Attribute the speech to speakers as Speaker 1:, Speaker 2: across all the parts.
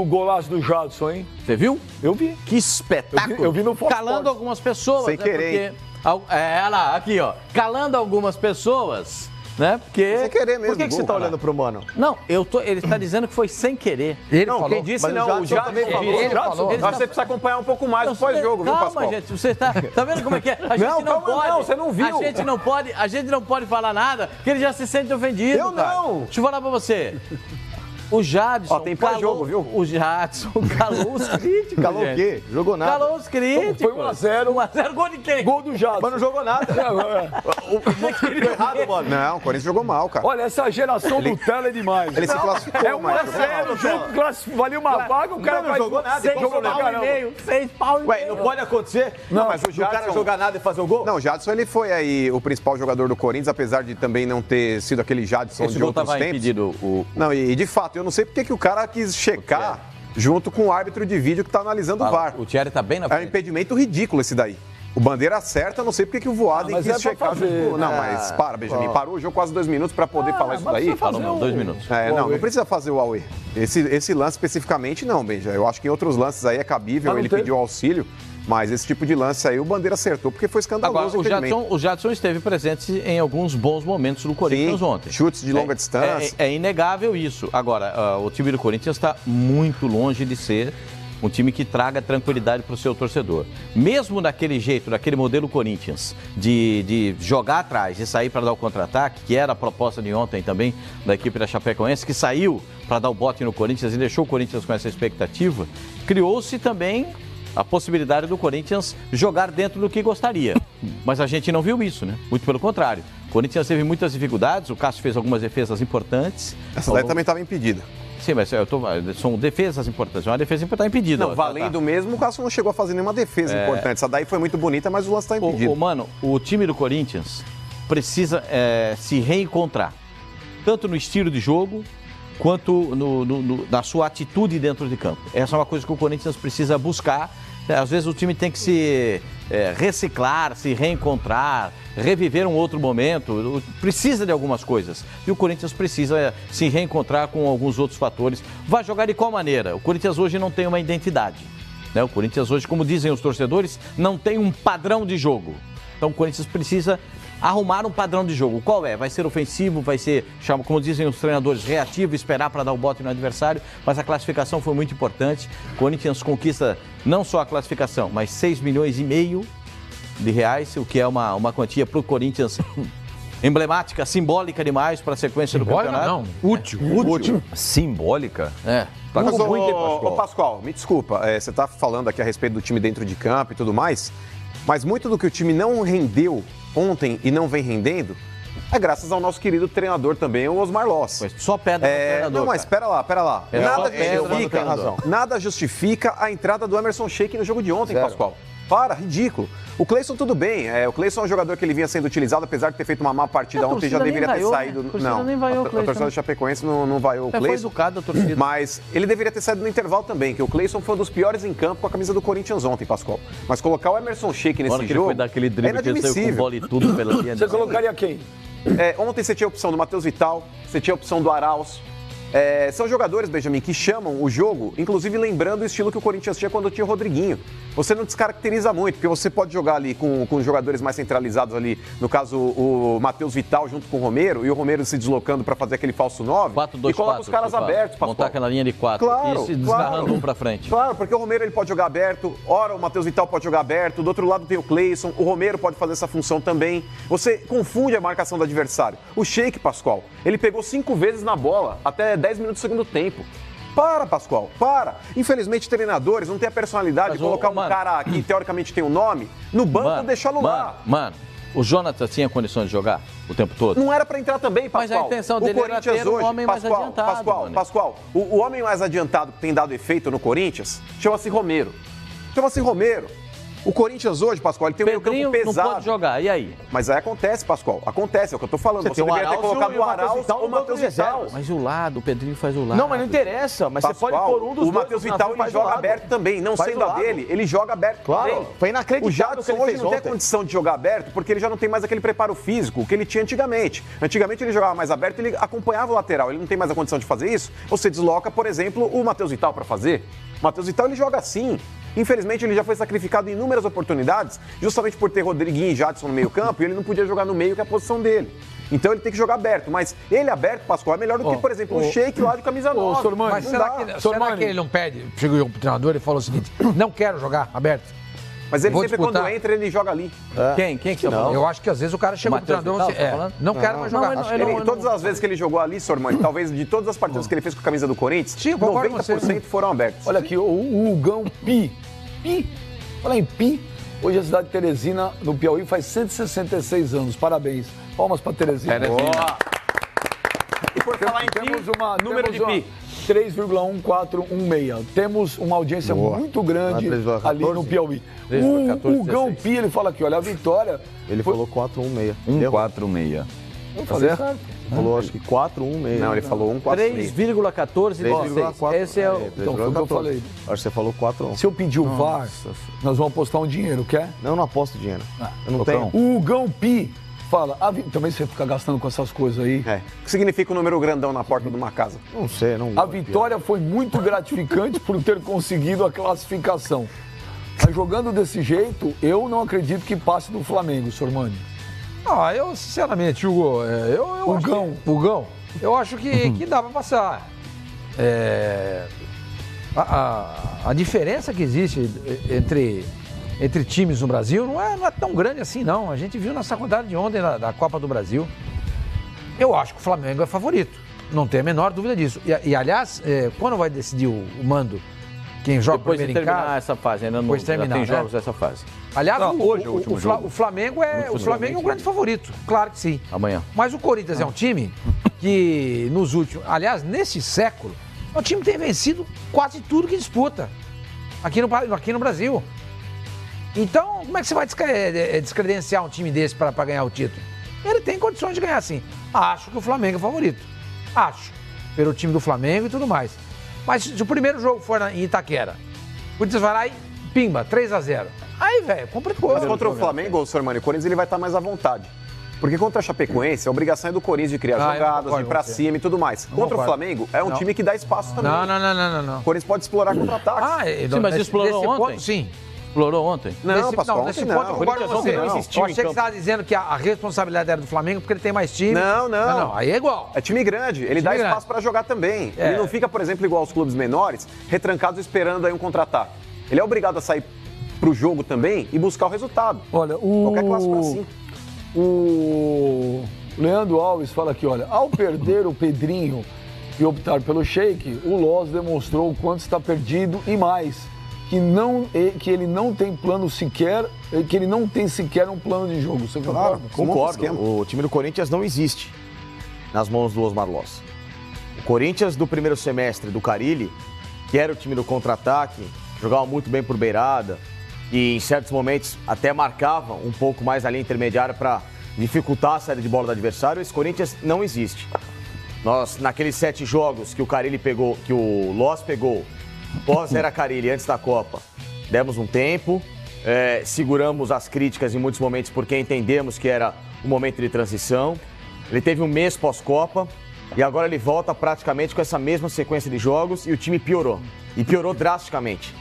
Speaker 1: golaço do Jadson, hein?
Speaker 2: Você viu?
Speaker 1: Eu vi.
Speaker 2: Que espetáculo.
Speaker 1: Eu vi no Fox
Speaker 2: Calando
Speaker 1: Sports.
Speaker 2: algumas pessoas.
Speaker 3: Sem querer,
Speaker 2: porque... Olha lá, aqui, ó. Calando algumas pessoas, né? Porque...
Speaker 3: Sem querer mesmo.
Speaker 4: Por que você tá olhando pro Mano?
Speaker 2: Não, ele está dizendo que foi sem querer.
Speaker 3: Não, quem disse não, o Jadson também falou.
Speaker 4: Ele falou.
Speaker 3: Mas você precisa acompanhar um pouco mais o pós-jogo, viu,
Speaker 2: Calma,
Speaker 3: Pascoal?
Speaker 2: gente, você tá vendo como é que é? A gente
Speaker 3: Não,
Speaker 2: não
Speaker 3: calma,
Speaker 2: pode.
Speaker 3: não, você não viu.
Speaker 2: A gente não pode falar nada, que ele já se sente ofendido.
Speaker 3: Eu
Speaker 2: cara.
Speaker 3: não.
Speaker 2: Deixa eu falar pra você. O Jadson.
Speaker 3: Ó, tem pós-jogo, viu?
Speaker 2: O Jadson calou os críticos.
Speaker 4: Calou o
Speaker 2: gente.
Speaker 4: quê? Jogou nada.
Speaker 2: Calou os críticos.
Speaker 1: Foi 1-0.
Speaker 2: 1-0, gol de quem?
Speaker 1: Gol do Jadson.
Speaker 4: Mas não jogou nada. Ficou errado, mano.
Speaker 3: Não, o Corinthians jogou mal, cara.
Speaker 1: Olha, essa geração do Tela é demais.
Speaker 3: Ele se classificou,
Speaker 1: É 1-0, o jogo valia uma vaga, o cara
Speaker 4: Não
Speaker 1: faz
Speaker 4: jogou nada,
Speaker 1: 6
Speaker 4: qual o
Speaker 1: jogou pra
Speaker 4: problema?
Speaker 1: caramba.
Speaker 2: 6 pau e meio.
Speaker 4: Ué, não pode acontecer?
Speaker 3: Não, mas o
Speaker 4: O cara
Speaker 3: Jadson...
Speaker 4: jogar nada e fazer o gol?
Speaker 3: Não, o Jadson, ele foi aí o principal jogador do Corinthians, apesar de também não ter sido aquele Jadson
Speaker 2: Esse
Speaker 3: de
Speaker 2: gol
Speaker 3: outros
Speaker 2: estava
Speaker 3: tempos.
Speaker 2: impedido.
Speaker 3: Não, e de fato, eu não sei porque que o cara quis checar junto com o árbitro de vídeo que tá analisando o VAR.
Speaker 2: O Thierry tá bem na
Speaker 3: É um
Speaker 2: frente.
Speaker 3: impedimento ridículo esse daí. O bandeira certa, não sei porque que o Voaden
Speaker 1: mas
Speaker 3: quis
Speaker 1: é pra
Speaker 3: checar.
Speaker 1: fazer.
Speaker 3: Não, mas para, Benjamin. Parou o jogo quase 2 minutos para poder falar isso
Speaker 1: mas
Speaker 3: daí.
Speaker 1: precisa fazer
Speaker 2: Falou, não, 2 minutos.
Speaker 3: Não precisa fazer o Aue. Esse lance especificamente não, Benja. Eu acho que em outros lances aí é cabível,
Speaker 1: não
Speaker 3: ele
Speaker 1: teve?
Speaker 3: pediu auxílio, mas esse tipo de lance aí o Bandeira acertou, porque foi escandaloso.
Speaker 2: Agora, o Jadson esteve presente em alguns bons momentos do Corinthians ontem.
Speaker 3: Chutes de longa distância.
Speaker 2: É inegável isso. Agora, o time do Corinthians está muito longe de ser um time que traga tranquilidade para o seu torcedor. Mesmo daquele jeito, daquele modelo Corinthians, de jogar atrás e sair para dar o contra-ataque, que era a proposta de ontem também da equipe da Chapecoense, que saiu para dar o bote no Corinthians e deixou o Corinthians com essa expectativa, criou-se também a possibilidade do Corinthians jogar dentro do que gostaria. Mas a gente não viu isso, né? Muito pelo contrário. O Corinthians teve muitas dificuldades, o Cássio fez algumas defesas importantes.
Speaker 3: Essa daí também estava impedida.
Speaker 2: Sim, mas são defesas importantes. Uma defesa importante está impedida.
Speaker 3: Não, valendo mesmo, o Cássio não chegou a fazer nenhuma defesa importante. Essa daí foi muito bonita, mas o lance está impedido.
Speaker 2: Mano, o time do Corinthians precisa se reencontrar. Tanto no estilo de jogo, quanto na sua atitude dentro de campo. Essa é uma coisa que o Corinthians precisa buscar. Às vezes o time tem que se reciclar, se reencontrar, reviver um outro momento. Precisa de algumas coisas. E o Corinthians precisa se reencontrar com alguns outros fatores. Vai jogar de qual maneira? O Corinthians hoje não tem uma identidade, né? O Corinthians hoje, como dizem os torcedores, não tem um padrão de jogo. Então o Corinthians precisa arrumar um padrão de jogo. Qual é? Vai ser ofensivo, vai ser, como dizem os treinadores, reativo, esperar para dar o bote no adversário, mas a classificação foi muito importante. O Corinthians conquista não só a classificação, mas 6,5 milhões de reais, o que é uma quantia para o Corinthians emblemática, simbólica demais para a sequência do campeonato.
Speaker 5: Não, útil. Simbólica?
Speaker 2: É.
Speaker 5: Tá
Speaker 3: Mas,
Speaker 5: com muito, hein,
Speaker 3: ô, Pascoal, me desculpa, você está falando aqui a respeito do time dentro de campo e tudo mais, mas muito do que o time não rendeu ontem e não vem rendendo é graças ao nosso querido treinador também, o Osmar Loss.
Speaker 2: Só pedra no treinador.
Speaker 3: Não, mas
Speaker 2: cara.
Speaker 3: pera lá. Nada justifica a entrada do Emerson Sheik no jogo de ontem, Pascoal. Para, ridículo. O Cleison tudo bem, o Cleison é um jogador que ele vinha sendo utilizado, apesar de ter feito uma má partida ontem, já deveria ter saído.
Speaker 2: Não, nem vaiou
Speaker 3: a torcida do Chapecoense não vaiou o Cleison.
Speaker 2: Foi educado a torcida.
Speaker 3: Mas ele deveria ter saído no intervalo também, que o Cleison foi um dos piores em campo com a camisa do Corinthians ontem, Pascoal. Mas colocar o Emerson Sheik nesse jogo
Speaker 2: que ele foi dar aquele drible que ele saiu com bola e tudo pela linha.
Speaker 1: Você colocaria quem?
Speaker 3: Ontem você tinha a opção do Matheus Vital, você tinha a opção do Arauz. São jogadores, Benjamin, que chamam o jogo, inclusive lembrando o estilo que o Corinthians tinha quando tinha o Rodriguinho. Você não descaracteriza muito, porque você pode jogar ali com jogadores mais centralizados ali, no caso o Matheus Vital junto com o Romero, e o Romero se deslocando para fazer aquele falso 9,
Speaker 2: 4-2-4,
Speaker 3: e coloca os caras abertos, Pascoal.
Speaker 2: Montar aquela linha de 4
Speaker 3: claro,
Speaker 2: e se desgarrando um para frente.
Speaker 3: Claro, porque o Romero ele pode jogar aberto, ora o Matheus Vital pode jogar aberto, do outro lado tem o Cleison, o Romero pode fazer essa função também. Você confunde a marcação do adversário. O Sheik, Pascoal, ele pegou 5 vezes na bola, até 10 minutos do segundo tempo. Para, Pascoal, para. Infelizmente, treinadores não têm a personalidade de colocar um cara que teoricamente tem um nome no banco e deixá-lo lá.
Speaker 2: Mano, o Jonathan tinha condições de jogar o tempo todo?
Speaker 3: Não era para entrar também, Pascoal.
Speaker 2: Mas a intenção dele era ter um homem mais adiantado.
Speaker 3: Pascoal, o homem mais adiantado que tem dado efeito no Corinthians chama-se Romero. O Corinthians hoje, Pascoal, ele tem um meio
Speaker 2: Pedrinho
Speaker 3: campo
Speaker 2: não
Speaker 3: pesado.
Speaker 2: pode jogar, e aí?
Speaker 3: Mas aí acontece, Pascoal. Acontece, é o que eu tô falando.
Speaker 4: Você tem o
Speaker 3: deveria ter
Speaker 4: Arauz
Speaker 3: colocado
Speaker 4: e
Speaker 3: o
Speaker 4: o Matheus
Speaker 3: Arauz
Speaker 4: Vital
Speaker 3: ou o
Speaker 4: no banco
Speaker 3: Matheus
Speaker 4: de
Speaker 3: Vital.
Speaker 4: reservas.
Speaker 2: Mas o lado, o Pedrinho faz o lado.
Speaker 4: Não, mas não interessa. Mas você pode
Speaker 3: Pascoal,
Speaker 4: pôr um dos
Speaker 3: o Matheus Vital ele joga aberto também, não
Speaker 4: Faz
Speaker 3: sendo
Speaker 4: o
Speaker 3: a
Speaker 4: lado.
Speaker 3: dele, ele joga aberto
Speaker 4: Claro,
Speaker 3: também.
Speaker 4: foi inacreditável
Speaker 3: O
Speaker 4: o que
Speaker 3: Jadson
Speaker 4: ele
Speaker 3: hoje
Speaker 4: fez
Speaker 3: não tem
Speaker 4: ontem.
Speaker 3: condição de jogar aberto porque ele já não tem mais aquele preparo físico que ele tinha antigamente. Antigamente ele jogava mais aberto, ele acompanhava o lateral, ele não tem mais a condição de fazer isso. Você desloca, por exemplo, o Matheus Vital para fazer. O Matheus Vital ele joga assim. Infelizmente, ele já foi sacrificado em inúmeras oportunidades, justamente por ter Rodriguinho e Jadson no meio campo, e ele não podia jogar no meio, que é a posição dele. Então ele tem que jogar aberto. Mas ele aberto, Pascoal, é melhor do que, por exemplo, o Sheik lá de camisa 9.
Speaker 1: Sormani,
Speaker 6: Mas
Speaker 3: Não
Speaker 6: será,
Speaker 3: dá.
Speaker 6: que,
Speaker 1: Sormani.
Speaker 6: será que ele não pede? Chegou pro treinador e falou o seguinte: não quero jogar aberto.
Speaker 3: Mas ele
Speaker 6: Vou
Speaker 3: sempre,
Speaker 6: disputar.
Speaker 3: quando entra, ele joga ali.
Speaker 2: Quem que você tá falando?
Speaker 6: Eu acho que às vezes o cara chega pro
Speaker 2: Matheus
Speaker 6: treinador e
Speaker 2: Vital, tá
Speaker 6: fala
Speaker 2: falando?
Speaker 6: não quero mais jogar.
Speaker 2: Não, ele não-
Speaker 3: Todas as vezes que ele jogou ali, Sormani, talvez de todas as partidas que ele fez com a camisa do Corinthians,
Speaker 6: Sim, eu concordo com
Speaker 3: 90% foram abertos.
Speaker 1: Olha aqui, o Hugão Pi. Fala em Pi. Hoje a cidade de Teresina, no Piauí, faz 166 anos. Parabéns. Palmas para Teresina.
Speaker 3: E por falar em
Speaker 1: Temos
Speaker 3: pi,
Speaker 1: uma
Speaker 3: número de pi.
Speaker 1: 3,1416. Temos uma audiência muito grande
Speaker 4: 3,14?
Speaker 1: ali no Piauí.
Speaker 2: 3,14,
Speaker 1: O Hugão
Speaker 2: 16.
Speaker 1: Pi, ele fala aqui, olha, a vitória...
Speaker 4: Ele falou 4-1-6.
Speaker 5: 146.
Speaker 1: Eu falei certo.
Speaker 4: Falou acho que 4-1-6.
Speaker 3: Não, ele falou 1,4.
Speaker 2: 3,1416. Esse é o...
Speaker 1: Então, foi o que eu falei.
Speaker 4: Acho que você falou 4-1.
Speaker 1: Se eu pedir o VAR, nós vamos apostar um dinheiro, quer?
Speaker 4: Não aposto dinheiro. Eu não
Speaker 5: Tocão.
Speaker 4: tenho.
Speaker 1: O Hugão Pi fala... Também você fica gastando com essas coisas aí.
Speaker 3: É. O que significa um número grandão na porta de uma casa?
Speaker 4: Não sei, não.
Speaker 1: A vitória foi muito gratificante por ter conseguido a classificação. Mas jogando desse jeito, eu não acredito que passe do Flamengo, Sormani.
Speaker 6: Ah, eu, sinceramente, Hugo, Hugão, eu acho que dá pra passar. A diferença que existe entre times no Brasil não é tão grande assim, não. A gente viu nessa rodada de ontem da Copa do Brasil. Eu acho que o Flamengo é favorito. Não tem a menor dúvida disso. E aliás, quando vai decidir o mando, quem joga
Speaker 2: Depois de
Speaker 6: primeiro em
Speaker 2: terminar
Speaker 6: casa...
Speaker 2: essa fase, ainda não
Speaker 6: Depois de terminar,
Speaker 2: tem
Speaker 6: né?
Speaker 2: jogos dessa fase.
Speaker 6: Aliás,
Speaker 5: Não, hoje é o último jogo.
Speaker 6: o Flamengo é o grande favorito, claro que sim.
Speaker 2: Amanhã.
Speaker 6: Mas o Corinthians é um time que nos últimos, aliás, nesse século, é um time que tem vencido quase tudo que disputa aqui no Brasil. Então, como é que você vai descredenciar um time desse para ganhar o título? Ele tem condições de ganhar sim. Acho que o Flamengo é favorito. Acho. Pelo time do Flamengo e tudo mais. Mas se o primeiro jogo for em Itaquera, o Corinthians vai lá e pimba, 3-0. Aí, velho, complicou.
Speaker 3: Mas contra o Flamengo, Sormani, o Corinthians ele vai estar mais à vontade. Porque contra a Chapecoense, a obrigação é do Corinthians de criar
Speaker 6: eu não
Speaker 3: jogadas, de
Speaker 6: concordo
Speaker 3: ir pra
Speaker 6: com você.
Speaker 3: cima e tudo mais. Contra
Speaker 6: concordo.
Speaker 3: o Flamengo, é um
Speaker 6: Não.
Speaker 3: time que dá espaço também.
Speaker 6: Não.
Speaker 3: O Corinthians pode explorar contra-ataques.
Speaker 2: Sim, mas explorou ontem?
Speaker 6: Ponto, sim.
Speaker 2: Explorou ontem?
Speaker 3: Não, Pascoal,
Speaker 6: nesse
Speaker 3: ontem
Speaker 6: ponto
Speaker 3: não.
Speaker 6: eu concordo com
Speaker 2: Corinthians
Speaker 6: você.
Speaker 2: ontem não existiu
Speaker 6: Eu
Speaker 2: em
Speaker 6: achei que
Speaker 2: campo.
Speaker 6: você estava dizendo que a responsabilidade era do Flamengo porque ele tem mais time.
Speaker 3: Não.
Speaker 6: Aí é igual.
Speaker 3: É time grande, ele dá
Speaker 6: grande.
Speaker 3: espaço pra jogar também.
Speaker 6: É.
Speaker 3: Ele não fica, por exemplo, igual aos clubes menores, retrancados esperando aí um contra-ataque. Ele é obrigado a sair pro jogo também e buscar o resultado.
Speaker 1: Olha,
Speaker 3: Qualquer clássico é assim.
Speaker 1: O Leandro Alves fala aqui, olha, ao perder o Pedrinho e optar pelo Sheik, o Loz demonstrou o quanto está perdido e mais, que ele não tem plano sequer, que ele não tem sequer um plano de jogo. Você concorda?
Speaker 4: Concordo. O time do Corinthians não existe nas mãos do Osmar Loz. O Corinthians do primeiro semestre do Carille, que era o time do contra-ataque, jogava muito bem por beirada e em certos momentos até marcava um pouco mais a linha intermediária para dificultar a saída de bola do adversário. Esse Corinthians não existe. Nós, naqueles 7 jogos que o Carille pegou, que o Loz pegou, pós-era Carille, antes da Copa, demos um tempo, seguramos as críticas em muitos momentos porque entendemos que era um momento de transição. Ele teve um mês pós-Copa e agora ele volta praticamente com essa mesma sequência de jogos e o time piorou. E piorou drasticamente.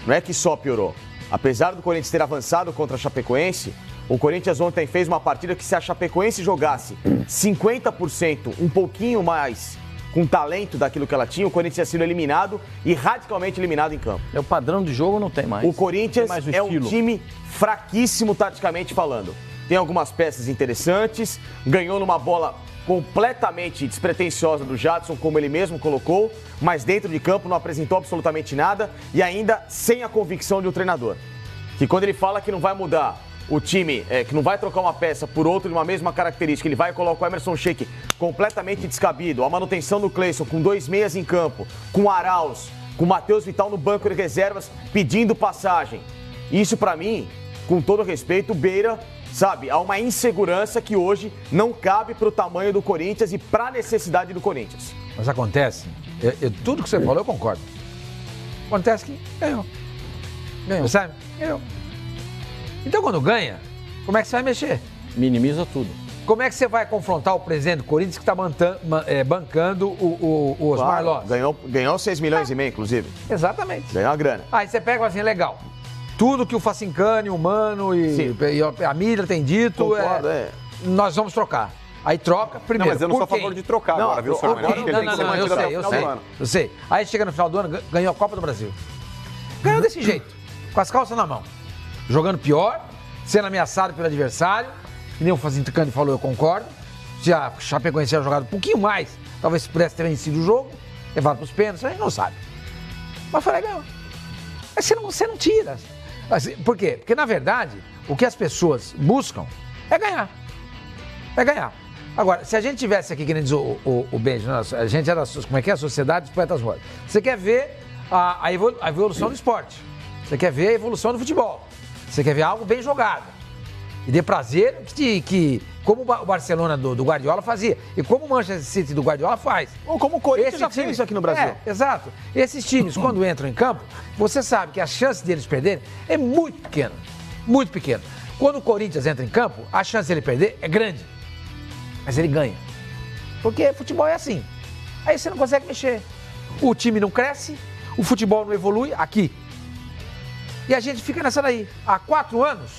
Speaker 4: Não é que só piorou. Apesar do Corinthians ter avançado contra a Chapecoense, o Corinthians ontem fez uma partida que se a Chapecoense jogasse 50%, um pouquinho mais com talento daquilo que ela tinha, o Corinthians tinha sido eliminado e radicalmente eliminado em campo.
Speaker 2: É o padrão de jogo, não tem mais.
Speaker 4: O Corinthians
Speaker 2: Tem mais o
Speaker 4: é um
Speaker 2: estilo.
Speaker 4: time fraquíssimo taticamente falando. Tem algumas peças interessantes, ganhou numa bola completamente despretensiosa do Jadson, como ele mesmo colocou, mas dentro de campo não apresentou absolutamente nada e ainda sem a convicção de um treinador. Que quando ele fala que não vai mudar o time, que não vai trocar uma peça por outra de uma mesma característica, ele vai colocar o Emerson Sheik completamente descabido, a manutenção do Cleison com 2 meias em campo, com o Arauz, com o Matheus Vital no banco de reservas pedindo passagem. Isso, pra mim, com todo respeito, beira, sabe, a uma insegurança que hoje não cabe para o tamanho do Corinthians e para a necessidade do Corinthians.
Speaker 6: Mas acontece, tudo que você falou eu concordo. Acontece que ganhou. Ganhou, sabe? Ganhou. Então quando ganha, como é que você vai mexer?
Speaker 2: Minimiza tudo.
Speaker 6: Como é que você vai confrontar o presidente do Corinthians que está bancando o Osmar Loss?
Speaker 4: Ganhou 6 milhões e meio, inclusive.
Speaker 6: Exatamente.
Speaker 4: Ganhou a grana.
Speaker 6: Aí você pega assim, legal. Tudo que o Facincani, o Mano e a mídia tem dito,
Speaker 4: Concordo,
Speaker 6: nós vamos trocar. Aí troca, primeiro.
Speaker 3: Não, mas eu não sou a favor de trocar agora, viu, senhor? Eu acho que ele tem que ser mantido até o final do ano.
Speaker 6: Eu sei. Aí chega no final do ano, ganhou a Copa do Brasil. Ganhou desse jeito, com as calças na mão. Jogando pior, sendo ameaçado pelo adversário, que nem o Facincani falou, eu concordo. Se a Chapecoense tinha jogado um pouquinho mais, talvez pudesse ter vencido o jogo, levado para os pênaltis, a gente não sabe. Mas foi lá e ganhou. Mas você não tira. Assim, por quê? Porque, na verdade, o que as pessoas buscam é ganhar. É ganhar. Agora, se a gente tivesse aqui, que nem diz o Benji, a gente era, como é que é? A Sociedade dos Poetas Mortos. Você quer ver a evolução do esporte. Você quer ver a evolução do futebol. Você quer ver algo bem jogado. E dê prazer como o Barcelona do Guardiola fazia. E como o Manchester City do Guardiola faz.
Speaker 4: Ou como o Corinthians já fez isso aqui no Brasil.
Speaker 6: Exato. Esses times, quando entram em campo, você sabe que a chance deles perderem é muito pequena. Muito pequena. Quando o Corinthians entra em campo, a chance dele perder é grande. Mas ele ganha. Porque futebol é assim. Aí você não consegue mexer. O time não cresce, o futebol não evolui aqui. E a gente fica nessa daí. Há 4 anos,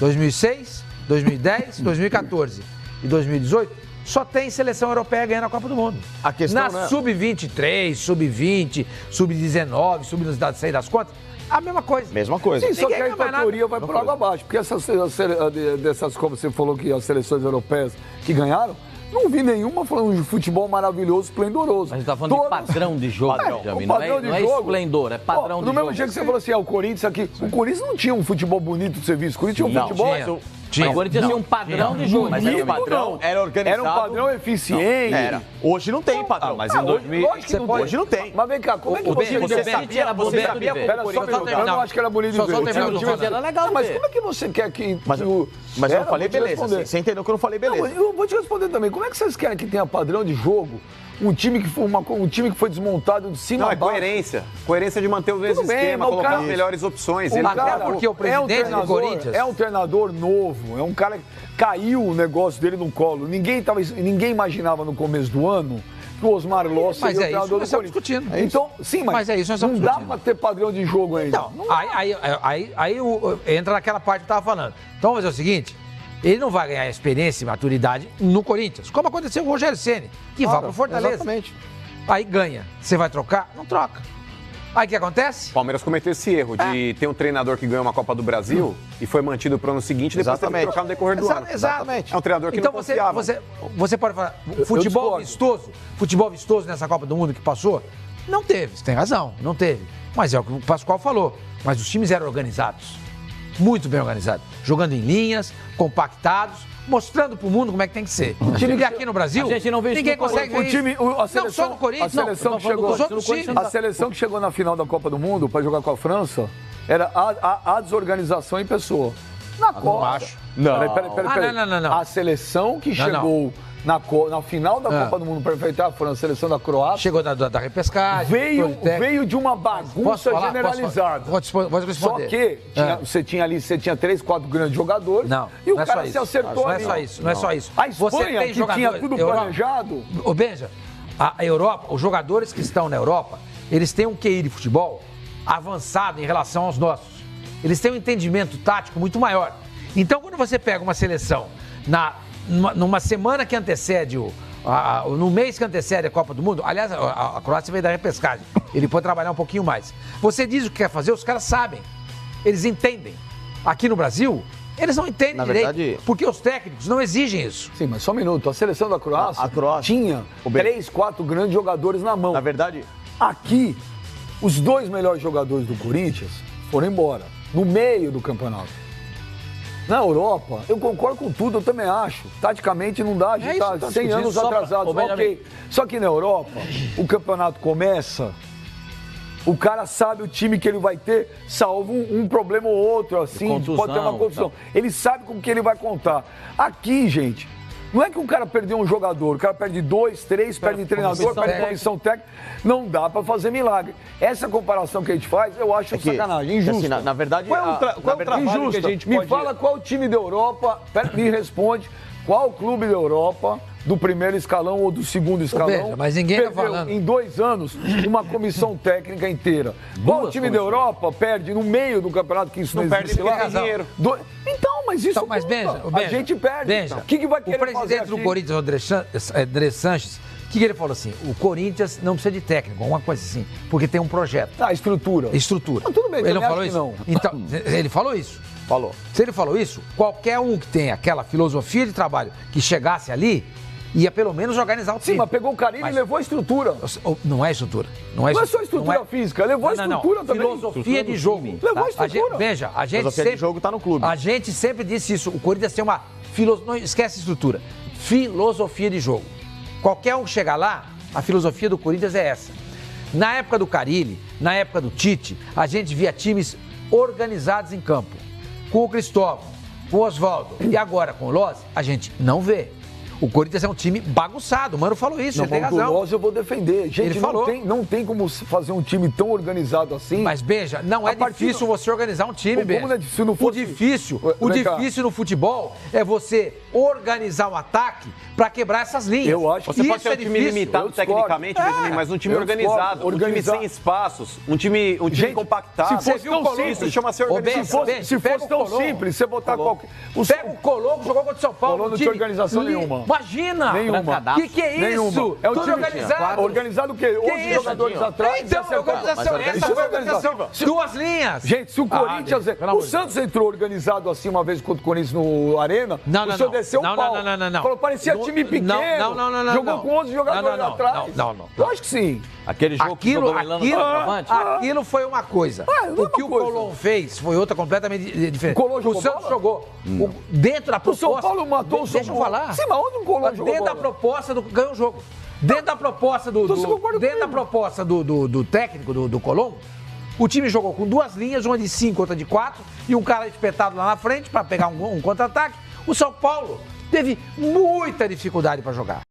Speaker 6: 2006, 2010, 2014 e 2018, só tem seleção europeia ganhando a Copa do Mundo.
Speaker 4: A questão
Speaker 6: na sub-23, sub-20, sub-19, sub-não sei das contas, a mesma coisa.
Speaker 4: Mesma coisa.
Speaker 1: Sim, só que
Speaker 6: Ninguém
Speaker 1: a
Speaker 6: ganha mais
Speaker 1: teoria vai por água abaixo. Porque dessas, como você falou que as seleções europeias que ganharam, não vi nenhuma falando de futebol maravilhoso, esplendoroso.
Speaker 2: Mas a gente tá falando de padrão de jogo, Jamil. Não é esplendor, é padrão de jogo.
Speaker 1: No mesmo jeito que você falou assim, o Corinthians aqui, o Corinthians não tinha um futebol bonito de ser visto. O Corinthians tinha um futebol...
Speaker 2: Mas o Corinthians tinha um padrão de jogo.
Speaker 4: Mas aí o padrão era organizado.
Speaker 1: Era um padrão eficiente.
Speaker 4: Era. Hoje não tem padrão.
Speaker 5: Mas em 2000...
Speaker 4: Hoje não tem.
Speaker 1: Mas vem cá, como é que
Speaker 4: Você sabia como o Corinthians...
Speaker 1: Eu não acho que era bonito de ver.
Speaker 2: Era legal de
Speaker 1: Mas
Speaker 2: ver.
Speaker 1: como é que você quer que...
Speaker 4: Mas eu falei beleza. Você entendeu que eu não falei beleza.
Speaker 1: Eu vou te responder também. Como é que vocês querem que tenha padrão de jogo? Um time que foi desmontado de cima
Speaker 3: Não,
Speaker 1: a baixo.
Speaker 3: coerência. Coerência de manter o mesmo esquema, colocar as melhores opções. Ele
Speaker 6: Até porque o presidente do Corinthians...
Speaker 1: É um treinador novo, é um cara que caiu o negócio dele no colo. Ninguém imaginava no começo do ano que o Osmar Loss seria o treinador do Corinthians.
Speaker 6: Discutindo.
Speaker 1: Então, sim, mas
Speaker 6: é isso nós estamos
Speaker 1: não dá
Speaker 6: discutindo.
Speaker 1: pra ter padrão de jogo ainda.
Speaker 6: Então, aí entra naquela parte que eu tava falando. Então, vamos fazer o seguinte... Ele não vai ganhar experiência e maturidade no Corinthians, como aconteceu com o Rogério Ceni, que vai pro Fortaleza.
Speaker 4: Exatamente.
Speaker 6: Aí ganha. Você vai trocar? Não troca. Aí o que acontece?
Speaker 3: O Palmeiras cometeu esse erro de ter um treinador que ganhou uma Copa do Brasil e foi mantido pro ano seguinte e depois teve que trocar no decorrer do ano.
Speaker 6: Exatamente.
Speaker 3: É um treinador que
Speaker 6: então
Speaker 3: não confiava.
Speaker 6: Você pode falar, futebol vistoso nessa Copa do Mundo que passou? Não teve, você tem razão, não teve. Mas é o que o Pascoal falou. Mas os times eram organizados. Muito bem organizados. Jogando em linhas, compactados, mostrando pro mundo como é que tem que ser. E aqui no Brasil,
Speaker 2: a gente não vê
Speaker 6: ninguém
Speaker 2: isso no
Speaker 6: consegue ver isso. Não só no Corinthians.
Speaker 1: A seleção que chegou na final da Copa do Mundo para jogar com a França era a desorganização em pessoa. Na Copa.
Speaker 6: Não acho.
Speaker 1: Não. Peraí.
Speaker 6: Não.
Speaker 1: A seleção que chegou na final da Copa do Mundo para enfrentar a França, a seleção da Croácia.
Speaker 6: Chegou da repescagem.
Speaker 1: Veio de uma bagunça generalizada.
Speaker 6: Pode responder.
Speaker 1: Só que você tinha 3, 4 grandes jogadores.
Speaker 6: Não,
Speaker 1: e o
Speaker 6: não
Speaker 1: cara
Speaker 6: é
Speaker 1: se acertou ali.
Speaker 6: Não é só isso.
Speaker 1: A Espanha, que tinha tudo planejado.
Speaker 6: Ô, Benja, a Europa, os jogadores que estão na Europa, eles têm um QI de futebol avançado em relação aos nossos. Eles têm um entendimento tático muito maior. Então, quando você pega uma seleção numa semana que antecede no mês que antecede a Copa do Mundo, aliás, a Croácia veio da repescagem, ele pode trabalhar um pouquinho mais. Você diz o que quer fazer, os caras sabem, eles entendem. Aqui no Brasil, eles não entendem direito, porque os técnicos não exigem isso.
Speaker 1: Sim, mas só um minuto, a seleção da Croácia, tinha 3, 4 grandes jogadores na mão.
Speaker 4: Na verdade...
Speaker 1: Aqui, os 2 melhores jogadores do Corinthians foram embora, no meio do campeonato. Na Europa, eu concordo com tudo, eu também acho. Taticamente não dá, a gente tá 100 anos atrasados, ok. Só que na Europa, o campeonato começa O cara sabe o time que ele vai ter, salvo um problema ou outro, assim,
Speaker 2: Contusão,
Speaker 1: pode ter uma contusão. Ele sabe com o que ele vai contar. Aqui, gente, não é que o cara perdeu um jogador, o cara perde 2, 3, perde treinador, perde comissão técnica. Não dá pra fazer milagre. Essa comparação que a gente faz, eu acho sacanagem, injusta.
Speaker 4: Assim, na verdade,
Speaker 1: Qual é o trabalho
Speaker 3: injusta.
Speaker 1: que a gente Me fala qual time da Europa, me responde, qual clube da Europa, do primeiro escalão ou do segundo escalão,
Speaker 6: Veja, mas ninguém tá
Speaker 1: perdeu
Speaker 6: falando.
Speaker 1: em 2 anos uma comissão técnica inteira. Qual time da Europa perde no meio do campeonato, que isso não
Speaker 3: perde
Speaker 1: existe
Speaker 3: porque
Speaker 1: lá?
Speaker 3: tem dinheiro.
Speaker 1: Então, mas isso
Speaker 6: Então, mas
Speaker 1: conta.
Speaker 6: veja,
Speaker 1: A gente perde.
Speaker 6: veja,
Speaker 1: Então. O que vai querer
Speaker 6: o presidente
Speaker 1: fazer
Speaker 6: do
Speaker 1: aqui?
Speaker 6: Corinthians, André Sanches, o que ele falou assim? O Corinthians não precisa de técnico, uma coisa assim, porque tem um projeto.
Speaker 1: Ah, estrutura.
Speaker 6: Estrutura.
Speaker 1: Mas tudo bem,
Speaker 6: ele não
Speaker 1: também
Speaker 6: falou
Speaker 1: acho
Speaker 6: isso?
Speaker 1: que não.
Speaker 6: Então, ele falou isso.
Speaker 4: falou.
Speaker 6: Se ele falou isso, qualquer um que tem aquela filosofia de trabalho que chegasse ali, ia pelo menos organizar o time.
Speaker 1: Sim, mas pegou o Carilli e levou a estrutura.
Speaker 6: Não é estrutura.
Speaker 1: Não é só estrutura física, levou a estrutura também.
Speaker 6: Filosofia de jogo.
Speaker 1: Levou a
Speaker 6: Tá?
Speaker 1: estrutura.
Speaker 6: Veja, a gente
Speaker 4: Filosofia
Speaker 6: sempre...
Speaker 4: de jogo tá no clube.
Speaker 6: A gente sempre disse isso. O Corinthians tem uma... Não esquece estrutura. Filosofia de jogo. Qualquer um que chegar lá, a filosofia do Corinthians é essa. Na época do Carilli, na época do Tite, a gente via times organizados em campo. Com o Cristóvão, com o Oswaldo e agora com o Loz, a gente não vê. O Corinthians é um time bagunçado. O Mano falou isso,
Speaker 1: Não,
Speaker 6: ele tem
Speaker 1: mas do
Speaker 6: razão.
Speaker 1: Loz eu vou defender. Gente,
Speaker 6: Ele falou.
Speaker 1: não tem como fazer um time tão organizado assim.
Speaker 6: Mas, Beja, não é
Speaker 1: A partir
Speaker 6: difícil você organizar um time,
Speaker 1: Como
Speaker 6: Beja.
Speaker 1: não é difícil? Se não fosse-
Speaker 6: O
Speaker 1: Vem cá.
Speaker 6: difícil no futebol é você organizar um ataque pra quebrar essas linhas.
Speaker 1: Eu acho que
Speaker 3: Você
Speaker 6: Isso
Speaker 3: pode ter um
Speaker 6: é
Speaker 3: time
Speaker 6: difícil.
Speaker 3: limitado
Speaker 1: Eu discordo.
Speaker 3: tecnicamente, mas um time
Speaker 1: eu
Speaker 3: organizado.
Speaker 1: discordo.
Speaker 3: Um time
Speaker 1: Organizar-
Speaker 3: sem espaços. Um time
Speaker 1: Gente,
Speaker 3: compactado.
Speaker 1: se fosse
Speaker 3: Você
Speaker 1: tão
Speaker 3: viu o Colombo?
Speaker 1: simples,
Speaker 3: Isso chama ser
Speaker 6: Ô,
Speaker 3: organização.
Speaker 6: Beja,
Speaker 1: Se
Speaker 6: pega
Speaker 1: fosse
Speaker 6: o
Speaker 1: tão
Speaker 6: Colombo.
Speaker 1: simples, você botar qualquer.
Speaker 6: Pega o Colombo, jogou contra o São Paulo.
Speaker 1: Colombo não
Speaker 6: um
Speaker 1: tinha
Speaker 6: time
Speaker 1: organização nenhuma.
Speaker 6: Imagina.
Speaker 1: Nenhuma.
Speaker 6: O que é isso?
Speaker 1: Nenhuma. É um
Speaker 6: Tudo
Speaker 1: time
Speaker 6: organizado.
Speaker 1: Organizado o quê? 11
Speaker 6: isso?
Speaker 1: jogadores atrás.
Speaker 6: Então,
Speaker 1: e acertar.
Speaker 6: organização.
Speaker 1: Mas
Speaker 6: Essa foi a
Speaker 1: organização.
Speaker 6: organização. Duas linhas.
Speaker 1: Gente, se o Corinthians.
Speaker 6: Deus, pelo amor
Speaker 1: O
Speaker 6: de
Speaker 1: Santos entrou organizado assim uma vez contra o Corinthians no Arena.
Speaker 6: Não,
Speaker 1: o
Speaker 6: não,
Speaker 1: senhor
Speaker 6: não.
Speaker 1: desceu
Speaker 6: Não,
Speaker 1: o pau.
Speaker 6: não.
Speaker 1: Falou, parecia time pequeno.
Speaker 6: Não.
Speaker 1: Jogou com 11 jogadores
Speaker 6: Não.
Speaker 1: atrás.
Speaker 6: Não.
Speaker 1: Eu acho que sim.
Speaker 2: Aquele jogo que jogou o Elano centroavante?
Speaker 6: Aquilo foi uma coisa.
Speaker 1: não é
Speaker 6: O que
Speaker 1: uma
Speaker 6: o
Speaker 1: coisa.
Speaker 6: Colombo fez foi outra completamente diferente.
Speaker 1: O Colombo jogou
Speaker 6: Santos
Speaker 1: bola?
Speaker 6: jogou dentro da
Speaker 1: O
Speaker 6: proposta.
Speaker 1: São Paulo matou o São
Speaker 6: Deixa eu
Speaker 1: Paulo.
Speaker 6: falar.
Speaker 1: Sim, mas onde o Colombo jogou
Speaker 6: Dentro da
Speaker 1: bola?
Speaker 6: proposta do ganhou o jogo. Dentro da proposta do
Speaker 1: Então você concorda
Speaker 6: dentro da
Speaker 1: comigo?
Speaker 6: proposta do técnico do Colombo, o time jogou com duas linhas, uma de 5, outra de 4, e um cara espetado lá na frente para pegar um contra-ataque. O São Paulo teve muita dificuldade para jogar.